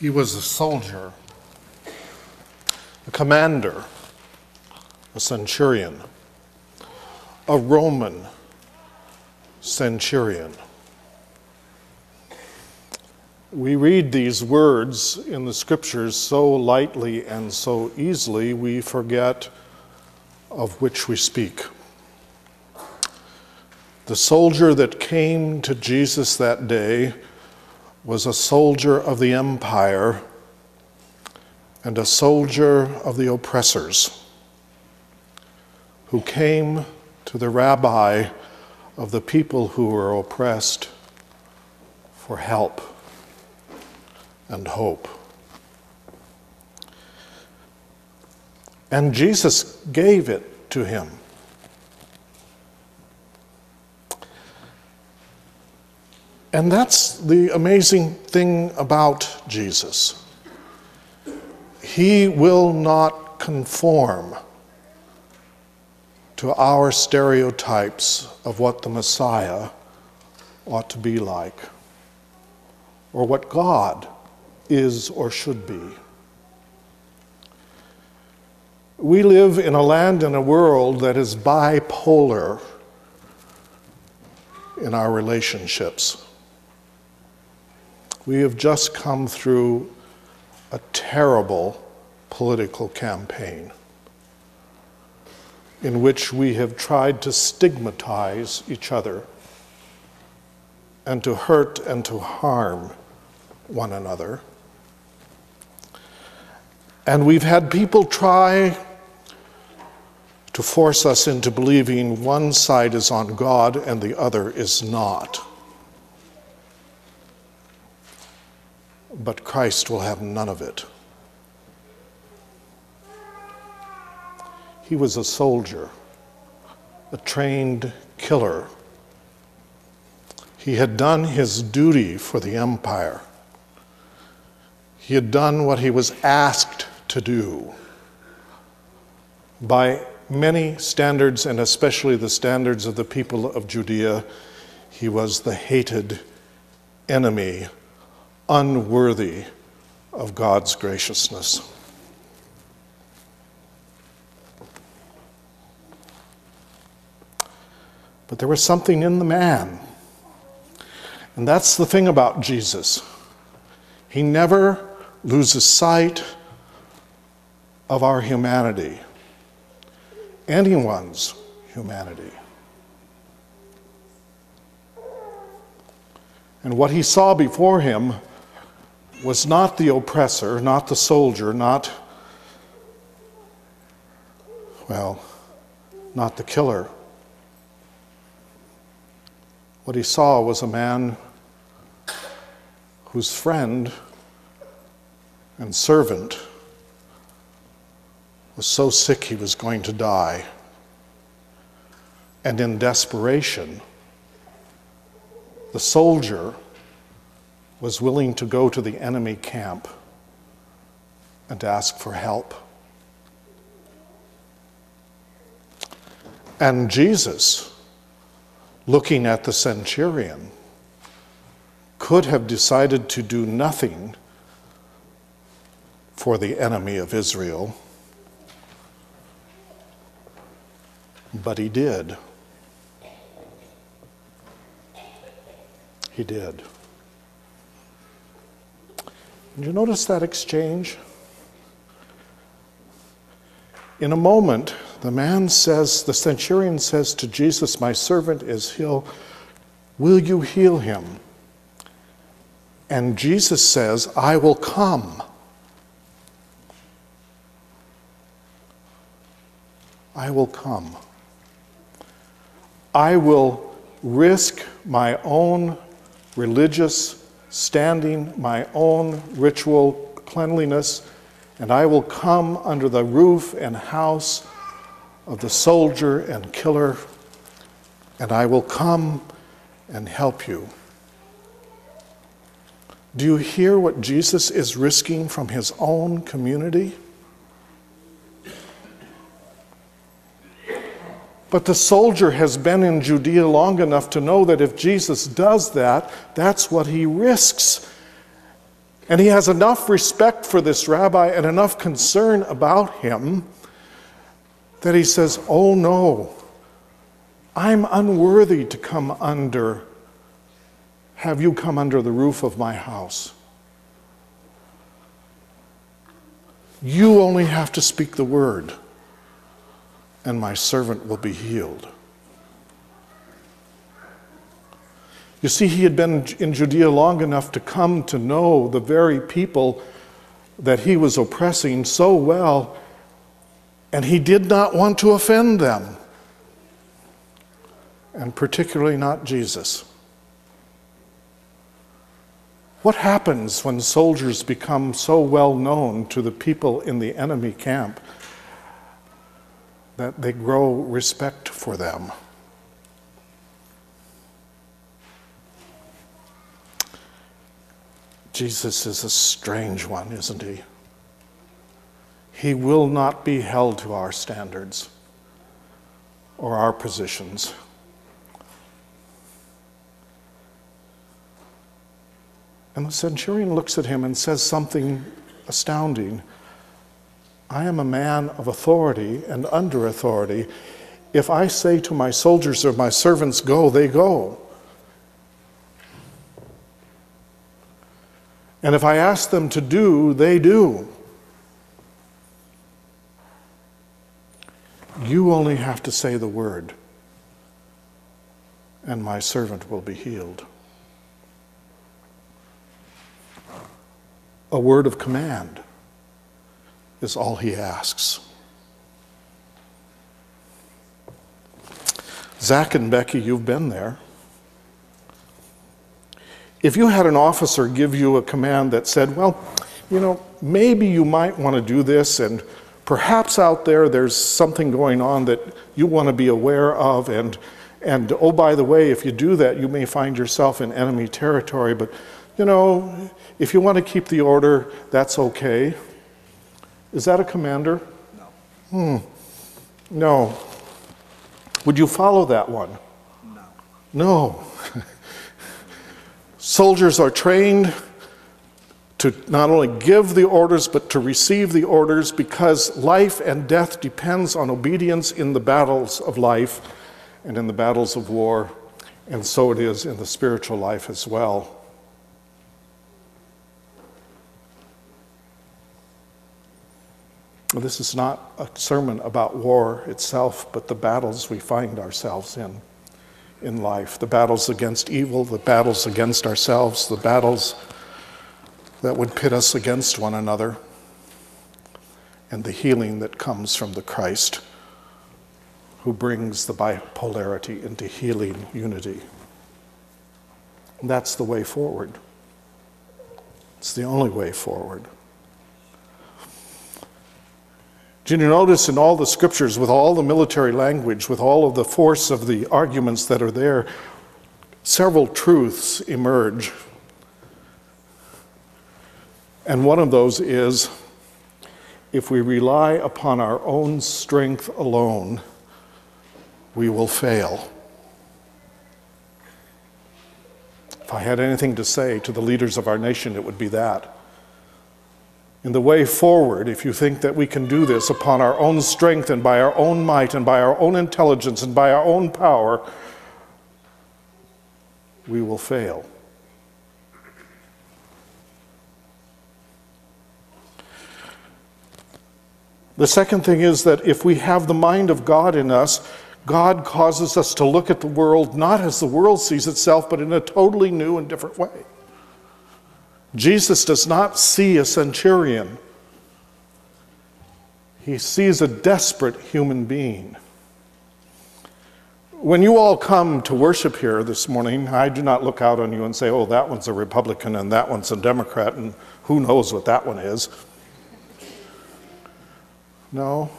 He was a soldier, a commander, a centurion, a Roman centurion. We read these words in the scriptures so lightly and so easily, we forget of which we speak. The soldier that came to Jesus that day was a soldier of the empire and a soldier of the oppressors, who came to the rabbi of the people who were oppressed for help and hope. And Jesus gave it to him. And that's the amazing thing about Jesus. He will not conform to our stereotypes of what the Messiah ought to be like, or what God is or should be. We live in a land and a world that is bipolar in our relationships. We have just come through a terrible political campaign in which we have tried to stigmatize each other and to hurt and to harm one another. And we've had people try to force us into believing one side is on God and the other is not. But Christ will have none of it. He was a soldier, a trained killer. He had done his duty for the empire. He had done what he was asked to do. By many standards, and especially the standards of the people of Judea, he was the hated enemy, unworthy of God's graciousness. But there was something in the man. And that's the thing about Jesus. He never loses sight of our humanity, anyone's humanity. And what he saw before him was not the oppressor, not the soldier, not the killer. What he saw was a man whose friend and servant was so sick he was going to die. And in desperation, the soldier was willing to go to the enemy camp and ask for help. And Jesus, looking at the centurion, could have decided to do nothing for the enemy of Israel, but he did. He did. Did you notice that exchange? In a moment, the centurion says to Jesus, "My servant is ill. Will you heal him?" And Jesus says, "I will come." I will come. I will risk my own religious standing, my own ritual cleanliness, and I will come under the roof and house of the soldier and killer, and I will come and help you. Do you hear what Jesus is risking from his own community? But the soldier has been in Judea long enough to know that if Jesus does that, that's what he risks. And he has enough respect for this rabbi and enough concern about him that he says, oh no, I'm unworthy to have you come under the roof of my house. You only have to speak the word, and my servant will be healed. You see, he had been in Judea long enough to come to know the very people that he was oppressing so well, and he did not want to offend them, and particularly not Jesus. What happens when soldiers become so well known to the people in the enemy camp that they grow respect for them? Jesus is a strange one, isn't he? He will not be held to our standards or our positions. And the centurion looks at him and says something astounding. I am a man of authority and under authority. If I say to my soldiers or my servants, go, they go. And if I ask them to do, they do. You only have to say the word, and my servant will be healed. A word of command is all he asks. Zach and Becky, you've been there. If you had an officer give you a command that said, well, maybe you might want to do this, and perhaps out there's something going on that you want to be aware of, and oh, by the way, if you do that, you may find yourself in enemy territory, but if you want to keep the order, that's okay. Is that a commander? No. No. Would you follow that one? No. No. Soldiers are trained to not only give the orders, but to receive the orders, because life and death depends on obedience in the battles of life and in the battles of war, and so it is in the spiritual life as well. This is not a sermon about war itself, but the battles we find ourselves in life. The battles against evil, the battles against ourselves, the battles that would pit us against one another, and the healing that comes from the Christ who brings the bipolarity into healing unity. And that's the way forward. It's the only way forward. Do you notice in all the scriptures, with all the military language, with all of the force of the arguments that are there, several truths emerge. And one of those is, if we rely upon our own strength alone, we will fail. If I had anything to say to the leaders of our nation, it would be that. In the way forward, if you think that we can do this upon our own strength and by our own might and by our own intelligence and by our own power, we will fail. The second thing is that if we have the mind of God in us, God causes us to look at the world not as the world sees itself, but in a totally new and different way. Jesus does not see a centurion. He sees a desperate human being. When you all come to worship here this morning, I do not look out on you and say, oh, that one's a Republican and that one's a Democrat and who knows what that one is. No,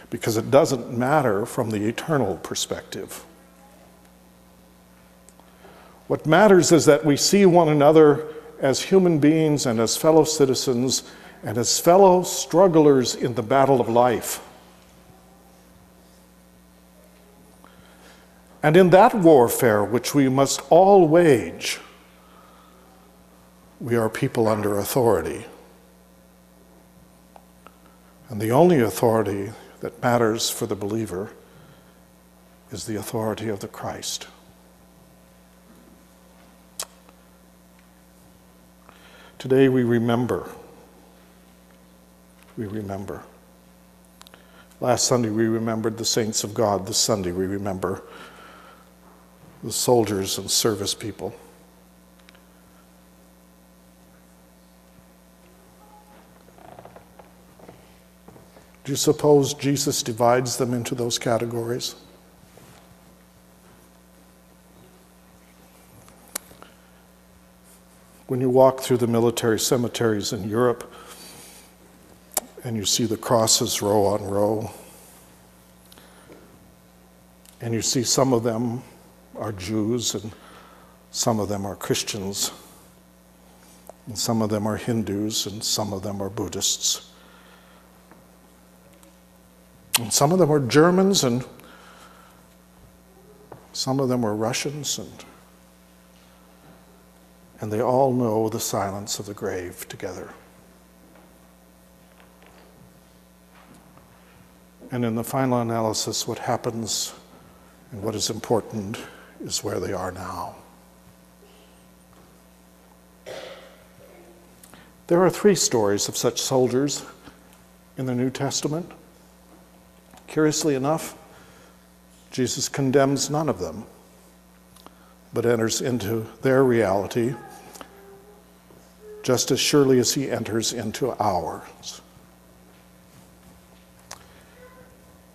because it doesn't matter from the eternal perspective. What matters is that we see one another as human beings and as fellow citizens and as fellow strugglers in the battle of life. And in that warfare which we must all wage, we are people under authority. And the only authority that matters for the believer is the authority of the Christ. Today we remember. We remember. Last Sunday we remembered the saints of God. This Sunday we remember the soldiers and service people. Do you suppose Jesus divides them into those categories? When you walk through the military cemeteries in Europe and you see the crosses row on row, and you see some of them are Jews and some of them are Christians, and some of them are Hindus and some of them are Buddhists. And some of them are Germans, and some of them are Russians, and they all know the silence of the grave together. And in the final analysis, what happens and what is important is where they are now. There are 3 stories of such soldiers in the New Testament. Curiously enough, Jesus condemns none of them, but enters into their reality just as surely as he enters into ours.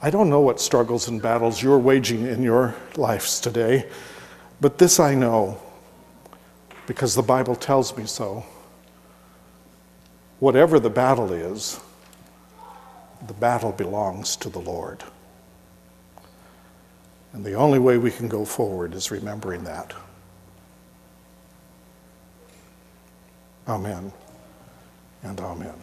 I don't know what struggles and battles you're waging in your lives today, but this I know, because the Bible tells me so. Whatever the battle is, the battle belongs to the Lord. And the only way we can go forward is remembering that. Amen and amen.